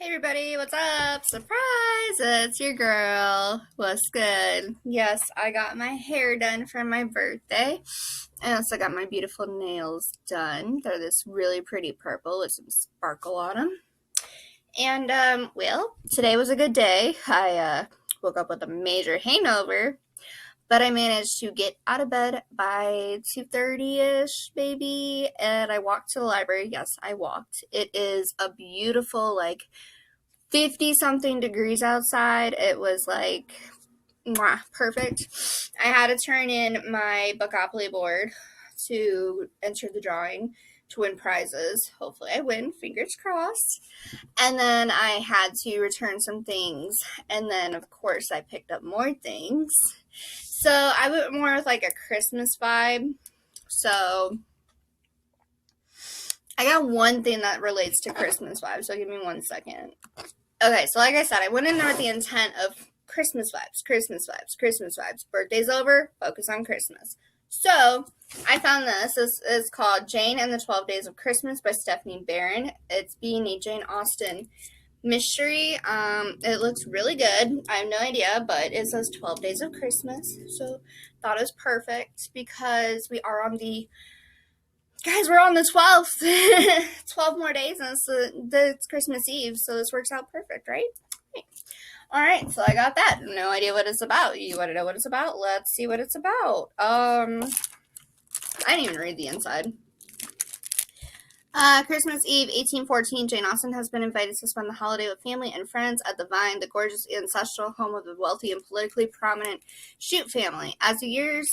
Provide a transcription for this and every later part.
Hey everybody, what's up? Surprise! It's your girl. What's good? Yes, I got my hair done for my birthday. I also got my beautiful nails done. They're this really pretty purple with some sparkle on them. And, well, today was a good day. I woke up with a major hangover, but I managed to get out of bed by 2:30ish, maybe, and I walked to the library. Yes, I walked. It is a beautiful, 50 something degrees outside. It was like mwah, perfect. I had to turn in my Bookopoly board to enter the drawing to win prizes. Hopefully, I win, fingers crossed. And then I had to return some things. And then, of course, I picked up more things. So I went more with like a Christmas vibe. So I got one thing that relates to Christmas vibes. So give me 1 second. Okay, so like I said, I went in there with the intent of Christmas vibes, Christmas vibes, Christmas vibes. Birthday's over, focus on Christmas. So I found this. This is called Jane and the 12 Days of Christmas by Stephanie Barron. It's being a Jane Austen mystery. It looks really good. I have no idea, but it says 12 Days of Christmas. So thought it was perfect because we are on the Guys, we're on the 12th. 12 more days, and it's Christmas Eve, so this works out perfect, right? All right, so I got that. No idea what it's about. You want to know what it's about? Let's see what it's about. I didn't even read the inside. Christmas Eve, 1814, Jane Austen has been invited to spend the holiday with family and friends at the Vine, the gorgeous ancestral home of the wealthy and politically prominent Shute family. As the year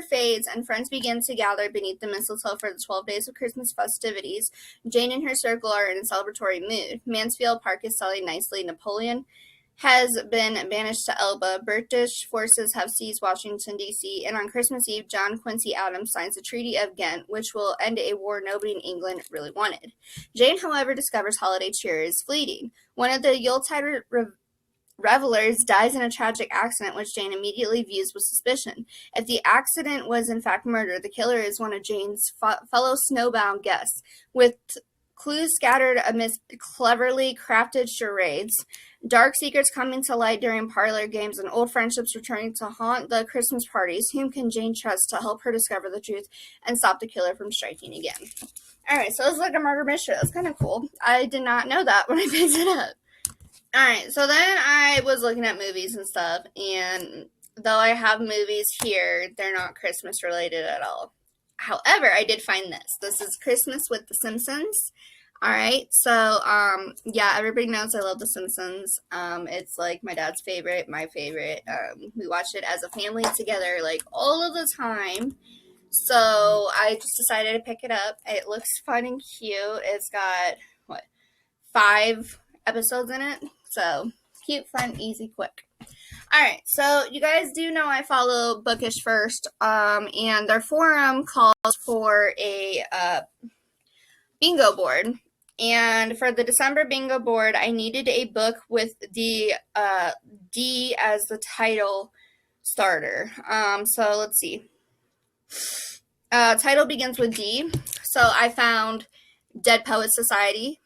fades and friends begin to gather beneath the mistletoe for the 12 days of Christmas festivities, Jane and her circle are in a celebratory mood. Mansfield Park is selling nicely. Napoleon has been banished to Elba. British forces have seized Washington, D.C., and on Christmas Eve, John Quincy Adams signs the Treaty of Ghent, which will end a war nobody in England really wanted. Jane, however, discovers holiday cheer is fleeting. One of the Yuletide revelers dies in a tragic accident, which Jane immediately views with suspicion. If the accident was in fact murder, the killer is one of Jane's fellow snowbound guests. With clues scattered amidst cleverly crafted charades, dark secrets coming to light during parlor games, and old friendships returning to haunt the Christmas parties, whom can Jane trust to help her discover the truth and stop the killer from striking again? Alright, so it's like a murder mystery. That's kind of cool. I did not know that when I picked it up. Alright, so then I was looking at movies and stuff, and though I have movies here, they're not Christmas related at all. However, I did find this. This is Christmas with The Simpsons. Alright, so, yeah, everybody knows I love The Simpsons. It's, like, my dad's favorite, my favorite. We watch it as a family together, like, all of the time. So, I just decided to pick it up. It looks fun and cute. It's got, 5 episodes in it? So, cute, fun, easy, quick. Alright, so you guys do know I follow Bookish First, and their forum calls for a bingo board. And for the December bingo board, I needed a book with the D as the title starter. So let's see. Title begins with D. So I found Dead Poets Society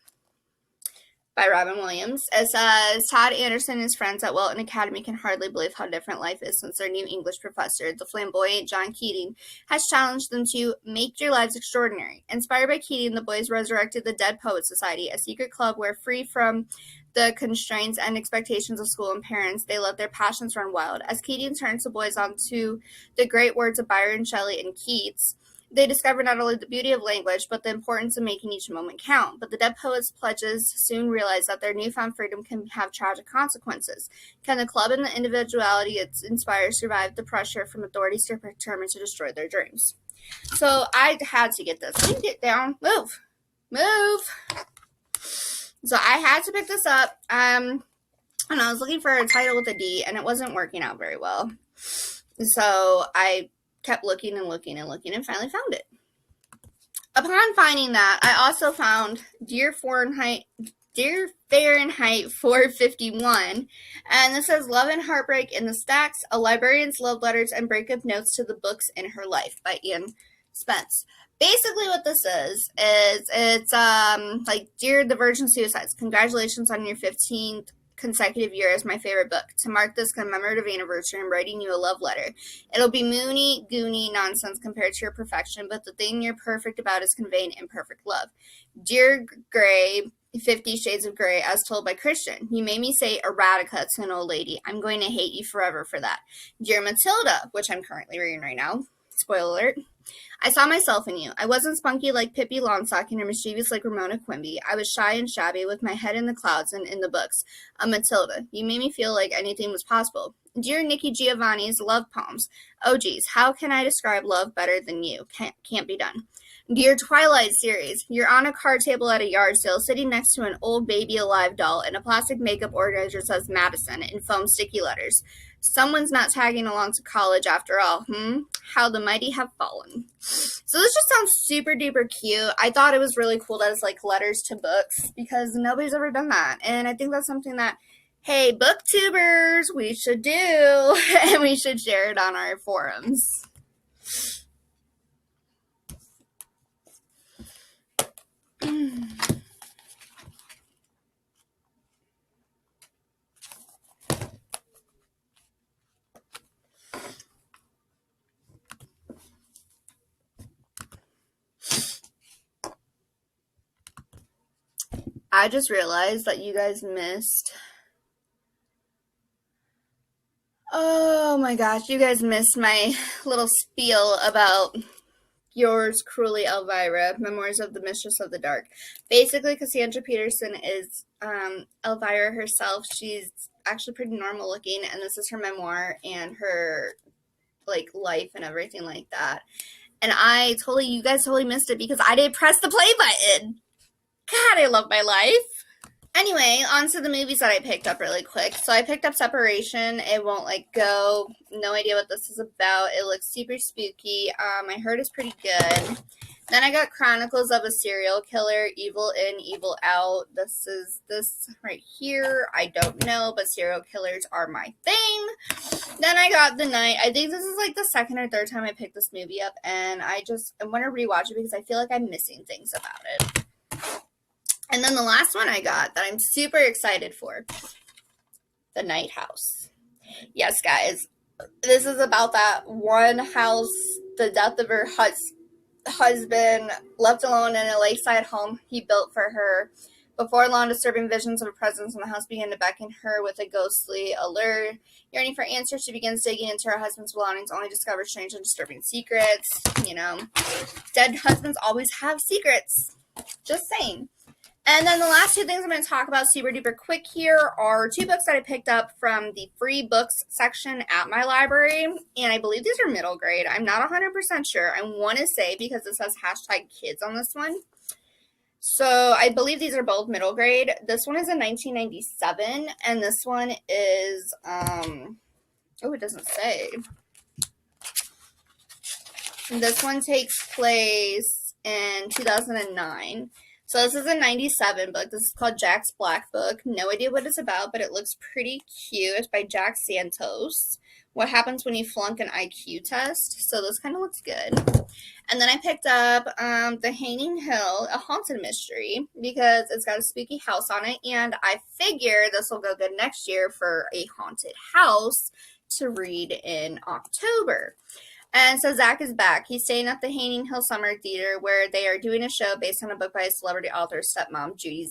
by Robin Williams. It says, Todd Anderson and his friends at Welton Academy can hardly believe how different life is since their new English professor, the flamboyant John Keating, has challenged them to make your lives extraordinary. Inspired by Keating, the boys resurrected the Dead Poets Society, a secret club where, free from the constraints and expectations of school and parents, they let their passions run wild. As Keating turns the boys onto the great words of Byron, Shelley, and Keats, they discover not only the beauty of language, but the importance of making each moment count. But the Dead Poets' pledges soon realize that their newfound freedom can have tragic consequences. Can the club and the individuality it inspires survive the pressure from authorities determined to destroy their dreams? So I had to get this. Let me get down. Move. So I had to pick this up. And I was looking for a title with a D, and it wasn't working out very well. So I kept looking and finally found it. Upon finding that, I also found Dear Fahrenheit 451, and this says Love and Heartbreak in the Stacks, a librarian's love letters and breakup notes to the books in her life by Anne Spence. Basically what this is it's like Dear the Virgin Suicides. Congratulations on your 15th consecutive year as my favorite book. To mark this commemorative anniversary, I'm writing you a love letter. It'll be moony, goony nonsense compared to your perfection, but the thing you're perfect about is conveying imperfect love. Dear Gray, 50 Shades of Grey, as told by Christian. You made me say erotica to an old lady. I'm going to hate you forever for that. Dear Matilda, which I'm currently reading right now. Spoiler alert. I saw myself in you. I wasn't spunky like Pippi Longstocking or mischievous like Ramona Quimby. I was shy and shabby with my head in the clouds and in the books. A Matilda. You made me feel like anything was possible. Dear Nikki Giovanni's love poems. Oh geez, how can I describe love better than you? Can't be done. Dear Twilight series, you're on a card table at a yard sale, sitting next to an old baby alive doll, and a plastic makeup organizer says Madison in foam sticky letters. Someone's not tagging along to college after all, How the mighty have fallen. So this just sounds super duper cute. I thought it was really cool that it's like letters to books because nobody's ever done that. And I think that's something that, hey, booktubers, we should do. And we should share it on our forums. I just realized that you guys missed. Oh my gosh, you guys missed my little spiel about Yours Cruelly, Elvira, Memoirs of the Mistress of the Dark. Basically, Cassandra Peterson is Elvira herself. She's actually pretty normal looking, and this is her memoir and her like life and everything like that. And you guys totally missed it because I didn't press the play button. God, I love my life. Anyway, on to the movies that I picked up really quick. So I picked up Separation. It won't let go. No idea what this is about. It looks super spooky. I heard it's pretty good. Then I got Chronicles of a Serial Killer, Evil In, Evil Out. This is this right here. I don't know, but serial killers are my thing. Then I got The Night. I think this is like the second or third time I picked this movie up, and I want to rewatch it because I feel like I'm missing things about it. And then the last one I got that I'm super excited for, The Night House. Yes, guys, this is about that one house, the death of her husband, left alone in a lakeside home he built for her. Before long, disturbing visions of a presence in the house begin to beckon her with a ghostly allure. Yearning for answers, she begins digging into her husband's belongings, only to discover strange and disturbing secrets. Dead husbands always have secrets. Just saying. And then the last two things I'm going to talk about super duper quick here are two books that I picked up from the free books section at my library. And I believe these are middle grade. I'm not 100% sure. I want to say because it says #kids on this one. So I believe these are both middle grade. This one is in 1997. And this one is, it doesn't say. This one takes place in 2009. So this is a 97 book. This is called Jack's Black Book. No idea what it's about, but it looks pretty cute. It's by Jack Santos. What happens when you flunk an IQ test? So this kind of looks good. And then I picked up The Hanging Hill, a haunted mystery, because it's got a spooky house on it. And I figure this will go good next year for a haunted house to read in October. And so Zach is back. He's staying at the Hanging Hill Summer Theater where they are doing a show based on a book by a celebrity author's stepmom, Judy.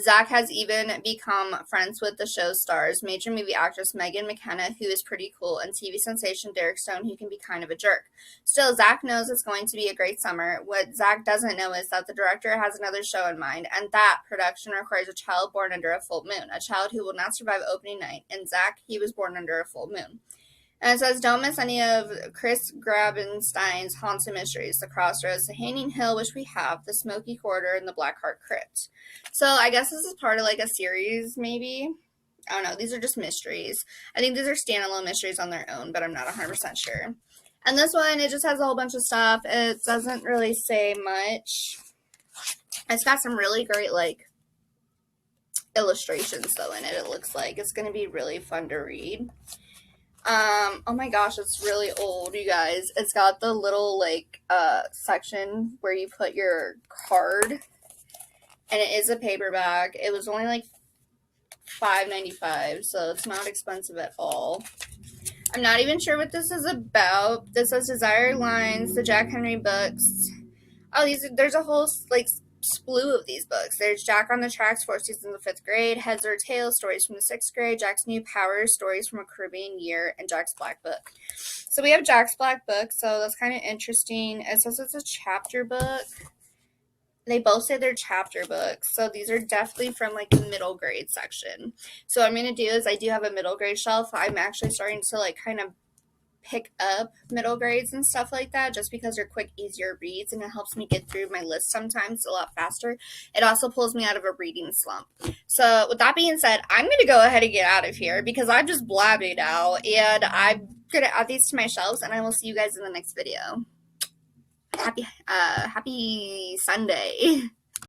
Zach has even become friends with the show stars, major movie actress Megan McKenna, who is pretty cool, and TV sensation Derek Stone, who can be kind of a jerk. Still, Zach knows it's going to be a great summer. What Zach doesn't know is that the director has another show in mind, and that production requires a child born under a full moon, a child who will not survive opening night. And Zach, he was born under a full moon. And it says, don't miss any of Chris Grabenstein's haunted mysteries, The Crossroads, The Hanging Hill, which we have, The Smoky Corridor, and The Black Heart Crypt. So I guess this is part of like a series, maybe. I don't know. These are just mysteries. I think these are standalone mysteries on their own, but I'm not 100% sure. And this one, it just has a whole bunch of stuff. It doesn't really say much. It's got some really great, like, illustrations, though, in it, it looks like. It's going to be really fun to read. Oh my gosh, it's really old, you guys. It's got the little like section where you put your card, and it is a paperback. It was only like $5.95, so it's not expensive at all. I'm not even sure what this is about. This says Desire Lines, the Jack Henry books. Oh, there's a whole like slew of these books. There's Jack on the Tracks, Four Seasons of 5th Grade, Heads or Tails, Stories from the 6th Grade, Jack's New Powers, Stories from a Caribbean Year, and Jack's Black Book. So we have Jack's Black Book, so that's kind of interesting. It says it's a chapter book. They both say they're chapter books, so these are definitely from like the middle grade section. So what I'm going to do is I do have a middle grade shelf. I'm actually starting to like kind of pick up middle grades and stuff like that just because they're quick, easier reads, and it helps me get through my list sometimes a lot faster. It also pulls me out of a reading slump. So with that being said, I'm going to go ahead and get out of here because I've just blabbed out, and I'm going to add these to my shelves, and I will see you guys in the next video. Happy Sunday.